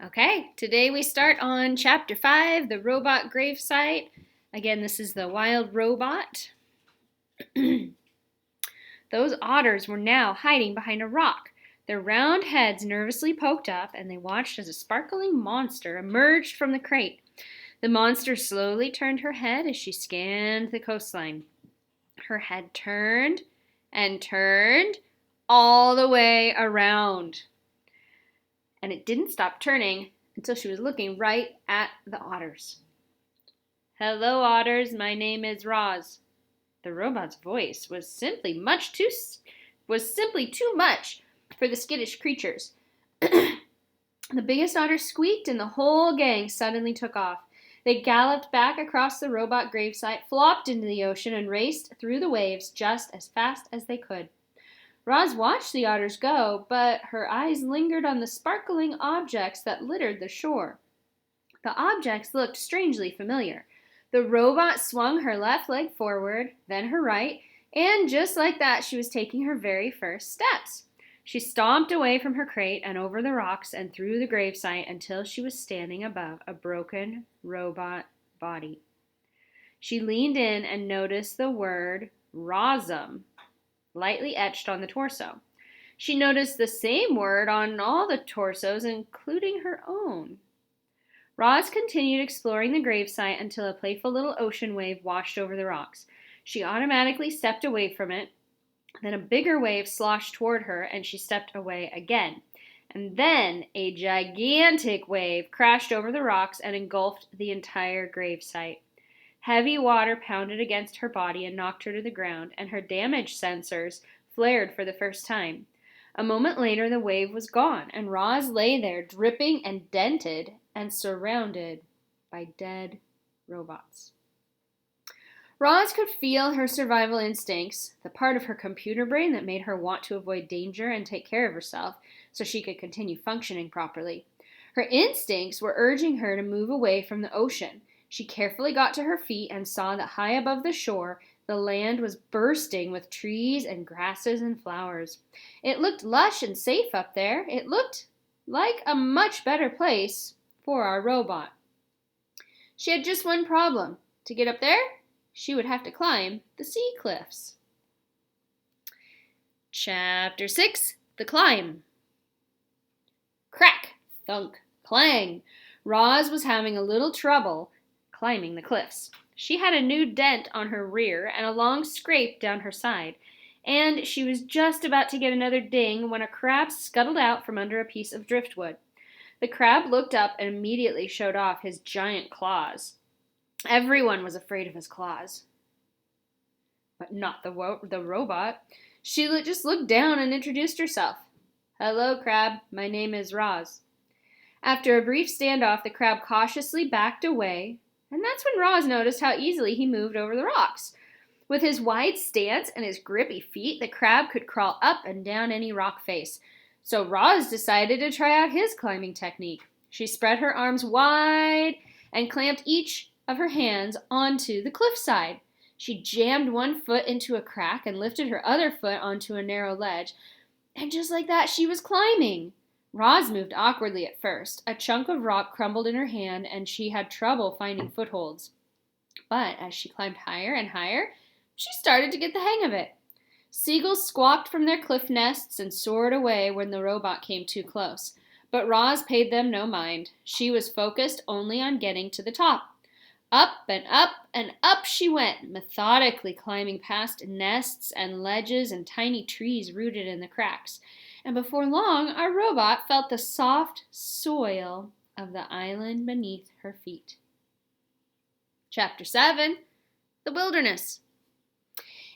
Okay, today we start on Chapter 5, the robot gravesite. Again, this is the wild robot. Those otters were now hiding behind a rock, their round heads nervously poked up, and they watched as a sparkling monster emerged from the crate. The monster slowly turned her head as she scanned the coastline. Her head turned and turned all the way around. And it didn't stop turning until she was looking right at the otters. "Hello, otters. My name is Roz." The robot's voice was simply too much for the skittish creatures. The biggest otter squeaked, and the whole gang suddenly took off. They galloped back across the robot gravesite, flopped into the ocean, and raced through the waves just as fast as they could. Roz watched the otters go, but her eyes lingered on the sparkling objects that littered the shore. The objects looked strangely familiar. The robot swung her left leg forward, then her right, and just like that, she was taking her very first steps. She stomped away from her crate and over the rocks and through the gravesite until she was standing above a broken robot body. She leaned in and noticed the word Rosum lightly etched on the torso. She noticed the same word on all the torsos, including her own. Roz continued exploring the gravesite until a playful little ocean wave washed over the rocks. She automatically stepped away from it. Then a bigger wave sloshed toward her, and she stepped away again. And then a gigantic wave crashed over the rocks and engulfed the entire gravesite. Heavy water pounded against her body and knocked her to the ground, and her damage sensors flared for the first time. A moment later, the wave was gone, and Roz lay there dripping and dented and surrounded by dead robots. Roz could feel her survival instincts, the part of her computer brain that made her want to avoid danger and take care of herself so she could continue functioning properly. Her instincts were urging her to move away from the ocean. She carefully got to her feet and saw that high above the shore, the land was bursting with trees and grasses and flowers. It looked lush and safe up there. It looked like a much better place for our robot. She had just one problem. To get up there, she would have to climb the sea cliffs. Chapter 6, The Climb. Crack, thunk, clang. Roz was having a little trouble climbing the cliffs. She had a new dent on her rear and a long scrape down her side, and she was just about to get another ding when a crab scuttled out from under a piece of driftwood. The crab looked up and immediately showed off his giant claws. Everyone was afraid of his claws, but not the robot. She just looked down and introduced herself. "Hello, crab. My name is Roz." After a brief standoff, the crab cautiously backed away, and that's when Roz noticed how easily he moved over the rocks. With his wide stance and his grippy feet, the crab could crawl up and down any rock face. So Roz decided to try out his climbing technique. She spread her arms wide and clamped each of her hands onto the cliffside. She jammed one foot into a crack and lifted her other foot onto a narrow ledge. And just like that, she was climbing. Roz moved awkwardly at first. A chunk of rock crumbled in her hand, and she had trouble finding footholds. But as she climbed higher and higher, she started to get the hang of it. Seagulls squawked from their cliff nests and soared away when the robot came too close. But Roz paid them no mind. She was focused only on getting to the top. Up and up and up she went, methodically climbing past nests and ledges and tiny trees rooted in the cracks. And before long, our robot felt the soft soil of the island beneath her feet. Chapter 7, The Wilderness.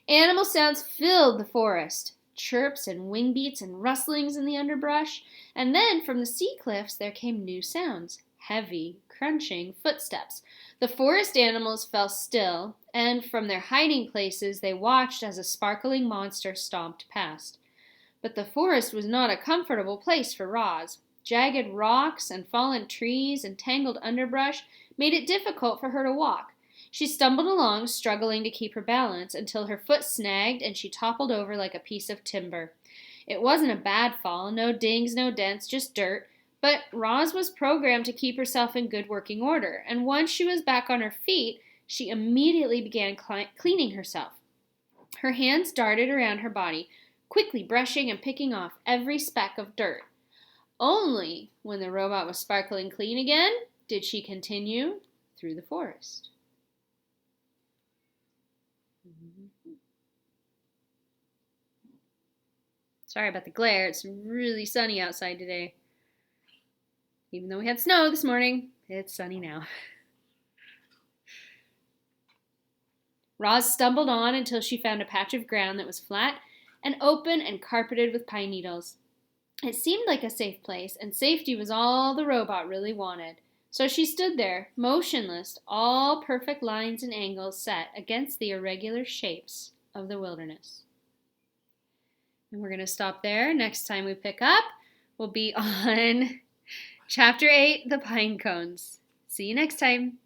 Animal sounds filled the forest. Chirps and wing beats and rustlings in the underbrush. And then from the sea cliffs there came new sounds. Heavy, crunching footsteps. The forest animals fell still, and from their hiding places they watched as a sparkling monster stomped past. But the forest was not a comfortable place for Roz. Jagged rocks and fallen trees and tangled underbrush made it difficult for her to walk. She stumbled along, struggling to keep her balance, until her foot snagged and she toppled over like a piece of timber. It wasn't a bad fall, no dings, no dents, just dirt, But Roz was programmed to keep herself in good working order, and once she was back on her feet, she immediately began cleaning herself. Her hands darted around her body, quickly brushing and picking off every speck of dirt. Only when the robot was sparkling clean again did she continue through the forest. Sorry about the glare. It's really sunny outside today. Even though we had snow this morning, it's sunny now. Roz stumbled on until she found a patch of ground that was flat and open and carpeted with pine needles. It seemed like a safe place, and safety was all the robot really wanted. So she stood there, motionless, all perfect lines and angles set against the irregular shapes of the wilderness. And we're going to stop there. Next time we pick up, we'll be on Chapter 8, The Pine Cones. See you next time.